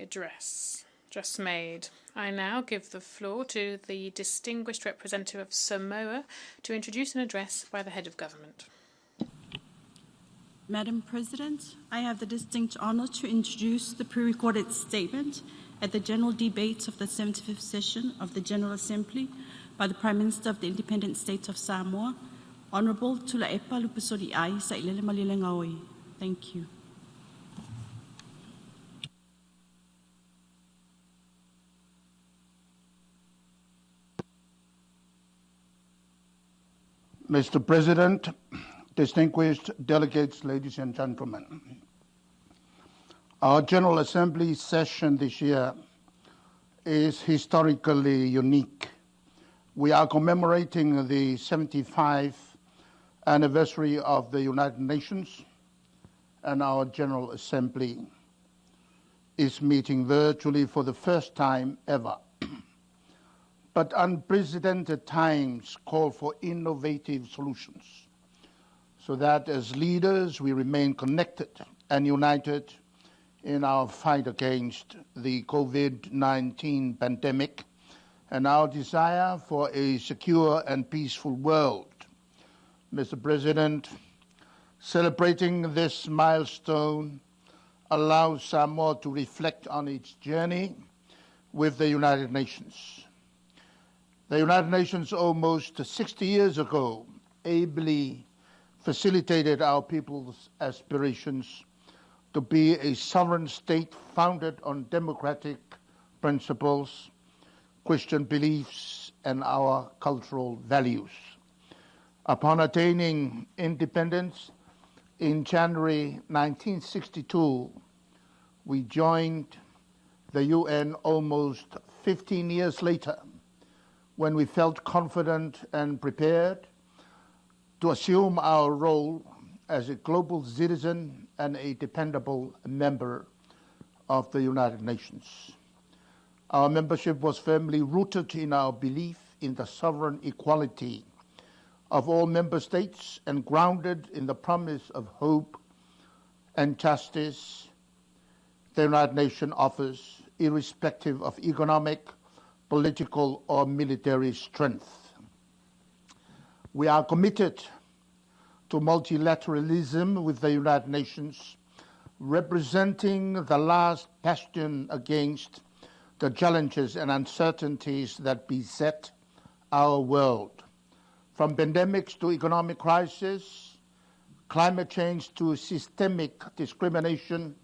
address just made. I now give the floor to the distinguished representative of Samoa to introduce an address by the head of government. Madam President, I have the distinct honor to introduce the pre-recorded statement at the general debate of the 75th session of the General Assembly by the Prime Minister of the Independent State of Samoa, Honorable Tuilaepa Lupusoriai Sailele Malielegaoi. Thank you. Mr. President, distinguished delegates, ladies and gentlemen, our General Assembly session this year is historically unique. We are commemorating the 75th anniversary of the United Nations, and our General Assembly is meeting virtually for the first time ever. But unprecedented times call for innovative solutions, so that as leaders we remain connected and united in our fight against the COVID-19 pandemic and our desire for a secure and peaceful world. Mr. President, celebrating this milestone allows Samoa to reflect on its journey with the United Nations. The United Nations almost 60 years ago ably facilitated our people's aspirations to be a sovereign state founded on democratic principles, Christian beliefs, and our cultural values. Upon attaining independence in January 1962, we joined the UN almost 15 years later, when we felt confident and prepared to assume our role as a global citizen and a dependable member of the United Nations. Our membership was firmly rooted in our belief in the sovereign equality of all member states and grounded in the promise of hope and justice the United Nations offers, irrespective of economic, political, or military strength. We are committed to multilateralism with the United Nations, representing the last bastion against the challenges and uncertainties that beset our world. From pandemics to economic crisis, climate change to systemic discrimination,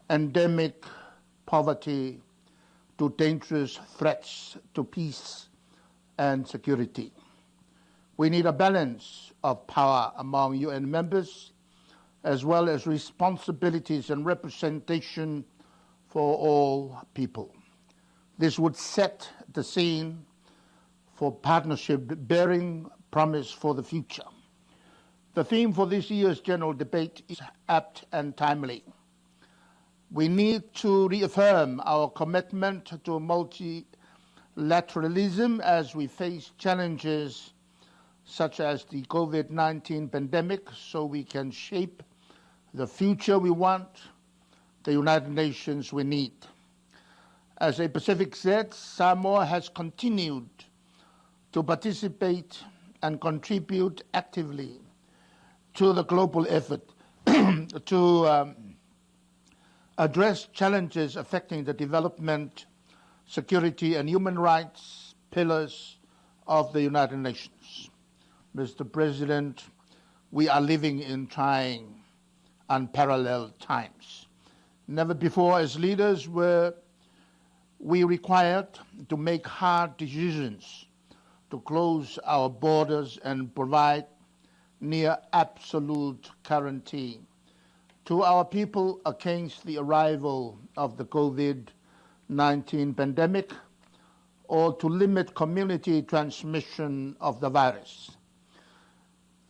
endemic poverty to dangerous threats to peace and security. We need a balance of power among UN members, as well as responsibilities and representation for all people. This would set the scene for partnership bearing promise for the future. The theme for this year's general debate is apt and timely. We need to reaffirm our commitment to multilateralism as we face challenges such as the COVID-19 pandemic, so we can shape the future we want, the United Nations we need. As a Pacific said, Samoa has continued to participate and contribute actively to the global effort to address challenges affecting the development, security, and human rights pillars of the United Nations. Mr. President, we are living in trying, unparalleled times. Never before as leaders were we required to make hard decisions to close our borders and provide near absolute guarantee to our people against the arrival of the COVID-19 pandemic, or to limit community transmission of the virus.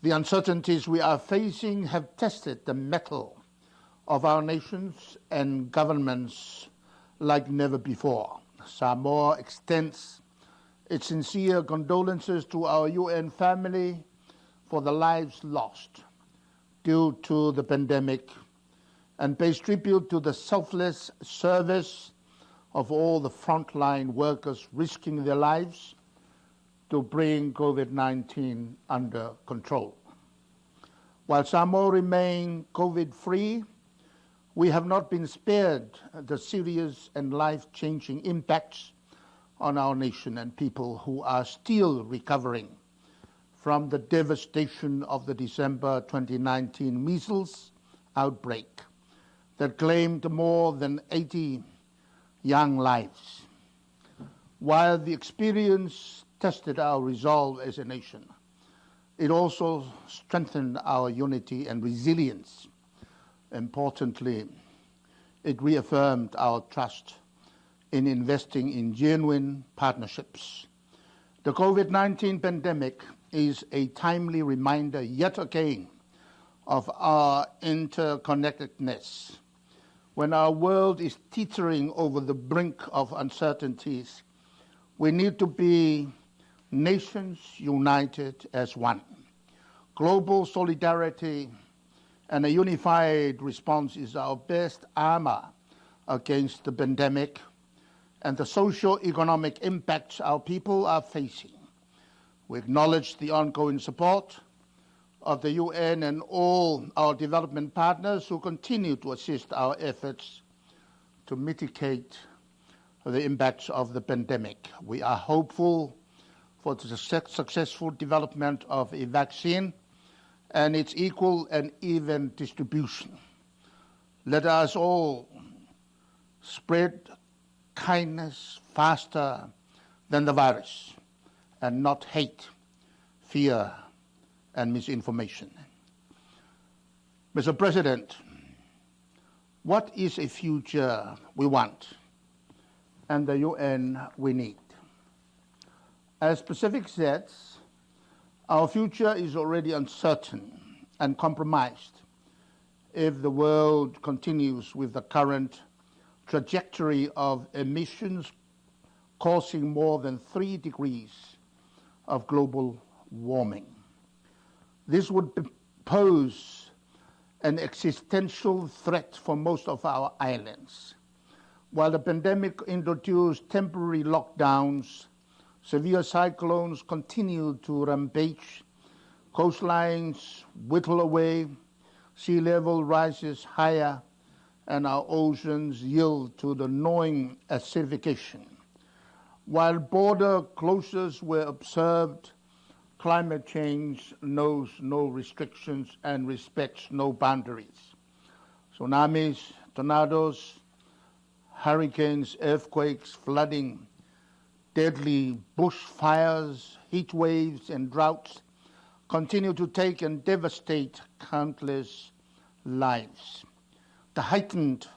The uncertainties we are facing have tested the mettle of our nations and governments like never before. Samoa extends its sincere condolences to our UN family for the lives lost due to the pandemic and pays tribute to the selfless service of all the frontline workers risking their lives to bring COVID-19 under control. While Samoa remain COVID-free, we have not been spared the serious and life-changing impacts on our nation and people who are still recovering from the devastation of the December 2019 measles outbreak that claimed more than 80 young lives. While the experience tested our resolve as a nation, it also strengthened our unity and resilience. Importantly, it reaffirmed our trust in investing in genuine partnerships. The COVID-19 pandemic is a timely reminder yet again of our interconnectedness. When our world is teetering over the brink of uncertainties, we need to be nations united as one. Global solidarity and a unified response is our best armor against the pandemic and the socio-economic impacts our people are facing. We acknowledge the ongoing support of the UN and all our development partners who continue to assist our efforts to mitigate the impacts of the pandemic. We are hopeful for the successful development of a vaccine and its equal and even distribution. Let us all spread kindness faster than the virus and not hate, fear, and misinformation. Mr. President, what is a future we want and the UN we need? As Pacific says, our future is already uncertain and compromised if the world continues with the current trajectory of emissions causing more than 3 degrees of global warming. This would pose an existential threat for most of our islands. While the pandemic introduced temporary lockdowns, severe cyclones continue to rampage, coastlines whittle away, sea level rises higher, and our oceans yield to the gnawing acidification. While border closures were observed, climate change knows no restrictions and respects no boundaries. Tsunamis, tornadoes, hurricanes, earthquakes, flooding, deadly bushfires, heat waves, and droughts continue to take and devastate countless lives. The heightened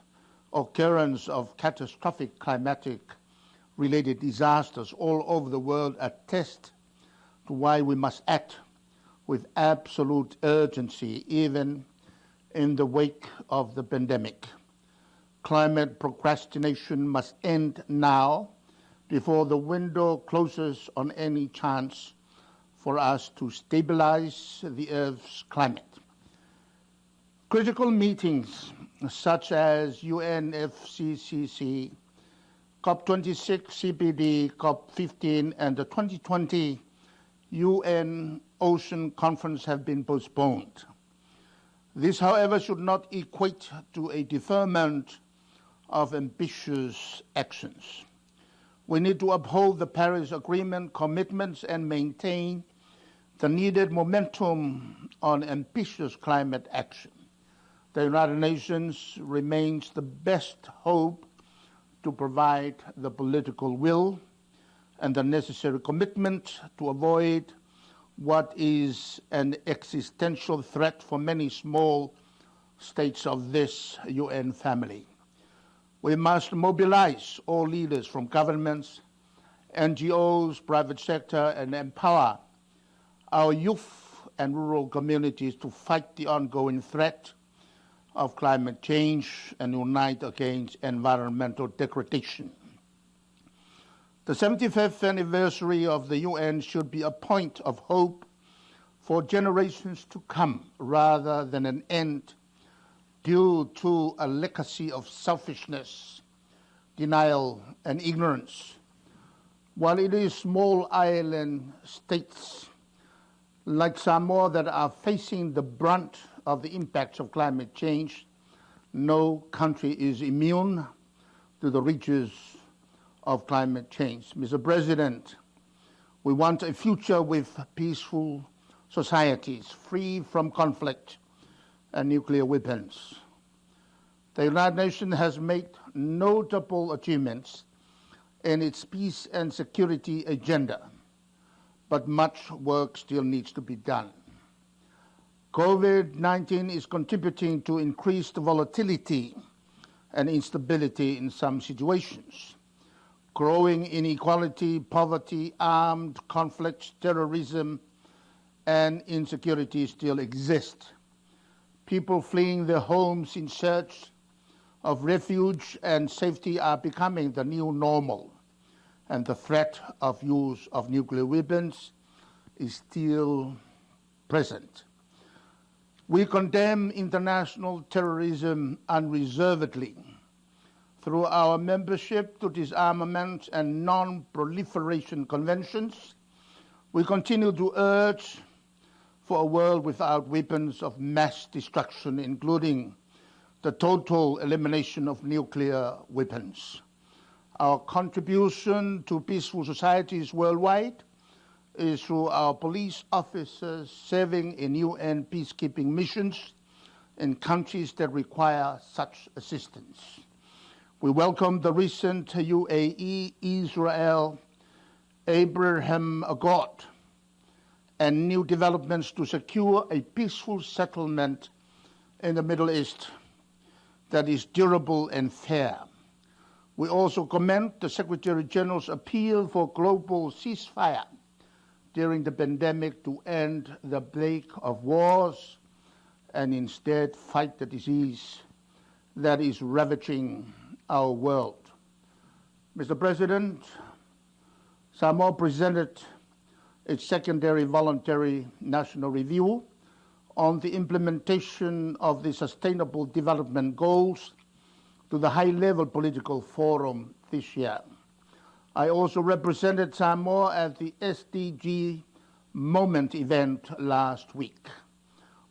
occurrence of catastrophic climatic-related disasters all over the world attest to why we must act with absolute urgency, even in the wake of the pandemic. Climate procrastination must end now before the window closes on any chance for us to stabilize the Earth's climate. Critical meetings such as UNFCCC, COP26 CPD, COP15, and the 2020 UN Ocean Conference have been postponed. This, however, should not equate to a deferment of ambitious actions. We need to uphold the Paris Agreement commitments and maintain the needed momentum on ambitious climate action. The United Nations remains the best hope to provide the political will and the necessary commitment to avoid what is an existential threat for many small states of this UN family. We must mobilize all leaders from governments, NGOs, private sector, and empower our youth and rural communities to fight the ongoing threat of climate change and unite against environmental degradation. The 75th anniversary of the UN should be a point of hope for generations to come rather than an end due to a legacy of selfishness, denial, and ignorance. While it is small island states like Samoa that are facing the brunt of the impacts of climate change, no country is immune to the reaches of climate change. Mr. President, we want a future with peaceful societies, free from conflict and nuclear weapons. The United Nations has made notable achievements in its peace and security agenda, but much work still needs to be done. COVID-19 is contributing to increased volatility and instability in some situations. Growing inequality, poverty, armed conflicts, terrorism, and insecurity still exist. People fleeing their homes in search of refuge and safety are becoming the new normal, and the threat of use of nuclear weapons is still present. We condemn international terrorism unreservedly. Through our membership to disarmament and non-proliferation conventions, we continue to urge for a world without weapons of mass destruction, including the total elimination of nuclear weapons. Our contribution to peaceful societies worldwide is through our police officers serving in UN peacekeeping missions in countries that require such assistance. We welcome the recent UAE-Israel Abraham Accord and new developments to secure a peaceful settlement in the Middle East that is durable and fair. We also commend the Secretary General's appeal for global ceasefire during the pandemic to end the plague of wars and instead fight the disease that is ravaging our world. Mr. President, Samoa presented its secondary voluntary national review on the implementation of the Sustainable Development Goals to the high-level political forum this year. I also represented Samoa at the SDG Moment event last week.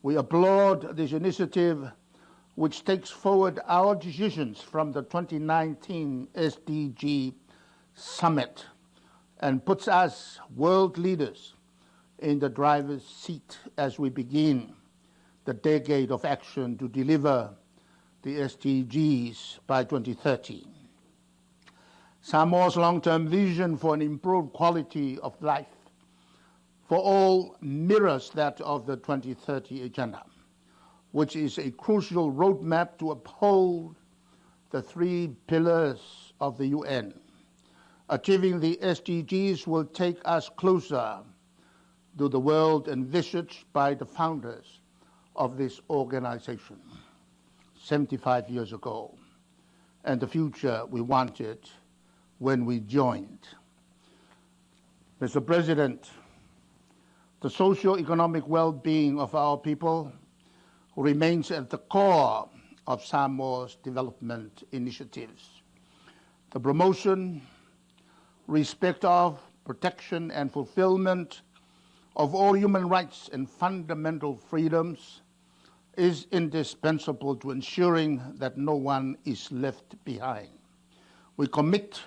We applaud this initiative, which takes forward our decisions from the 2019 SDG Summit and puts us, world leaders, in the driver's seat as we begin the decade of action to deliver the SDGs by 2030. Samoa's long-term vision for an improved quality of life for all mirrors that of the 2030 Agenda, which is a crucial roadmap to uphold the 3 pillars of the UN. Achieving the SDGs will take us closer to the world envisaged by the founders of this organization 75 years ago, and the future we wanted when we joined. Mr. President, the socio-economic well-being of our people remains at the core of Samoa's development initiatives. The promotion, respect of, protection, and fulfillment of all human rights and fundamental freedoms is indispensable to ensuring that no one is left behind. We commit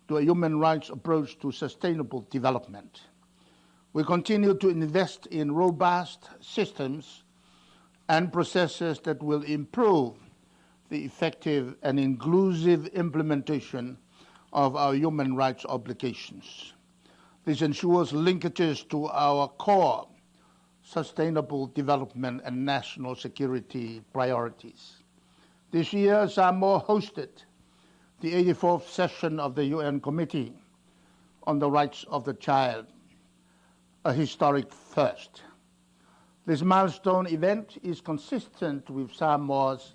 to a human rights approach to sustainable development. We continue to invest in robust systems and processes that will improve the effective and inclusive implementation of our human rights obligations. This ensures linkages to our core sustainable development and national security priorities. This year, Samoa hosted the 84th session of the UN Committee on the Rights of the Child, a historic first. This milestone event is consistent with Samoa's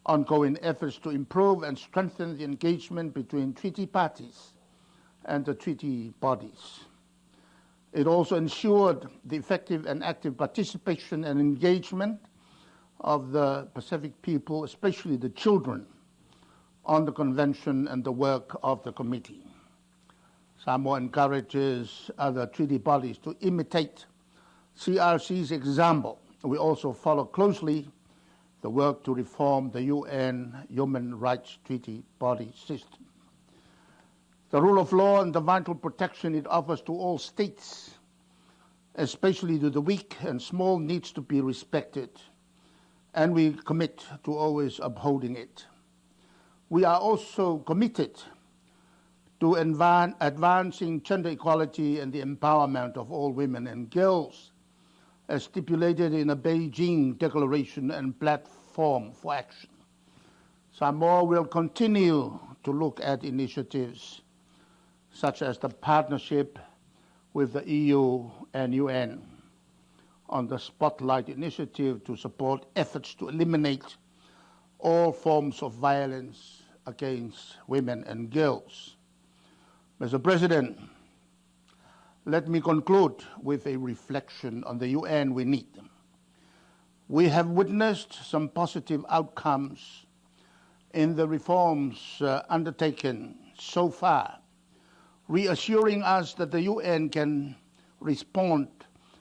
ongoing efforts to improve and strengthen the engagement between treaty parties and the treaty bodies. It also ensured the effective and active participation and engagement of the Pacific people, especially the children, on the convention and the work of the committee. Samoa encourages other treaty bodies to imitate CRC's example. We also follow closely the work to reform the UN Human Rights Treaty body system. The rule of law and the vital protection it offers to all states, especially to the weak and small, needs to be respected, and we commit to always upholding it. We are also committed to advancing gender equality and the empowerment of all women and girls, as stipulated in a Beijing Declaration and Platform for Action. Samoa will continue to look at initiatives such as the partnership with the EU and UN on the Spotlight Initiative to support efforts to eliminate all forms of violence against women and girls. Mr. President, let me conclude with a reflection on the UN we need. We have witnessed some positive outcomes in the reforms undertaken so far, reassuring us that the UN can respond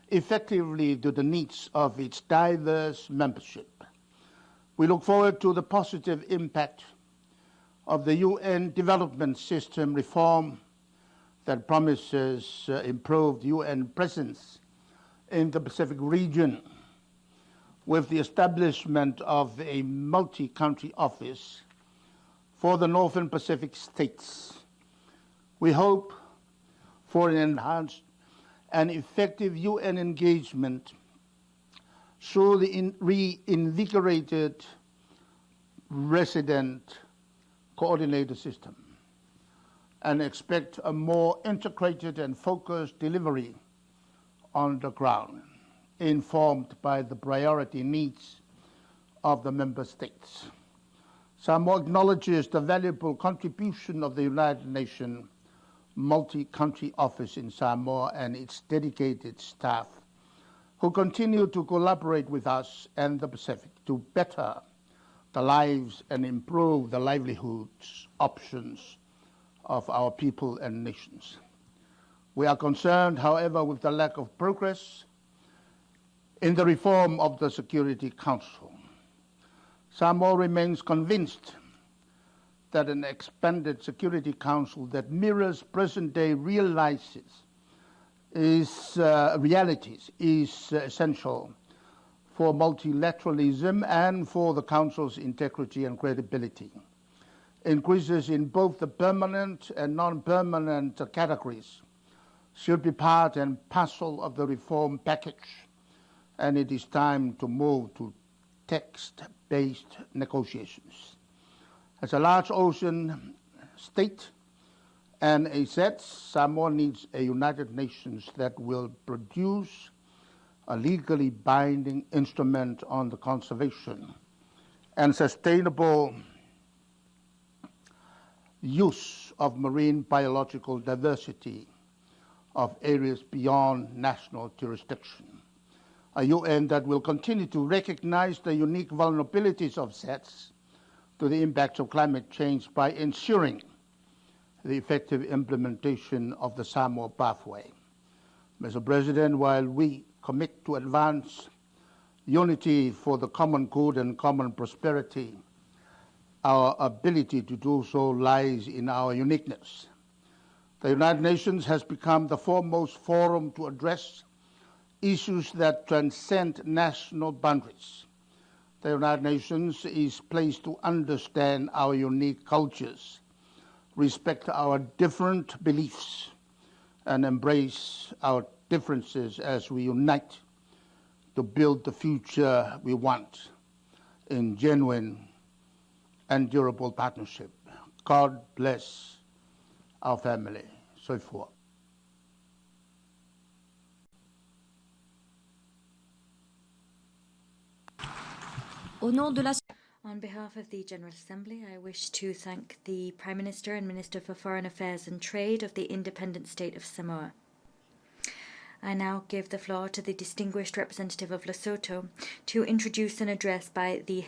effectively to the needs of its diverse membership. We look forward to the positive impact of the UN development system reform that promises improved UN presence in the Pacific region with the establishment of a multi-country office for the Northern Pacific states. We hope for an enhanced and effective UN engagement through the reinvigorated resident coordinator system, and expect a more integrated and focused delivery on the ground, informed by the priority needs of the member states. Samoa acknowledges the valuable contribution of the United Nations multi-country office in Samoa and its dedicated staff, who continue to collaborate with us and the Pacific to better the lives and improve the livelihoods options of our people and nations. We are concerned, however, with the lack of progress in the reform of the Security Council. Samoa remains convinced that an expanded Security Council that mirrors present-day realities is essential for multilateralism and for the Council's integrity and credibility. Increases in both the permanent and non-permanent categories should be part and parcel of the reform package, and it is time to move to text-based negotiations. As a large ocean state and a set, Samoa needs a United Nations that will produce a legally binding instrument on the conservation and sustainable use of marine biological diversity of areas beyond national jurisdiction. A UN that will continue to recognize the unique vulnerabilities of sets to the impacts of climate change by ensuring the effective implementation of the Samoa pathway. Mr. President, while we commit to advance unity for the common good and common prosperity, our ability to do so lies in our uniqueness. The United Nations has become the foremost forum to address issues that transcend national boundaries. The United Nations is placed to understand our unique cultures, respect our different beliefs, and embrace our differences as we unite to build the future we want in genuine and durable partnership. God bless our family. Suivez. On behalf of the General Assembly, I wish to thank the Prime Minister and Minister for Foreign Affairs and Trade of the independent state of Samoa. I now give the floor to the distinguished representative of Lesotho to introduce an address by the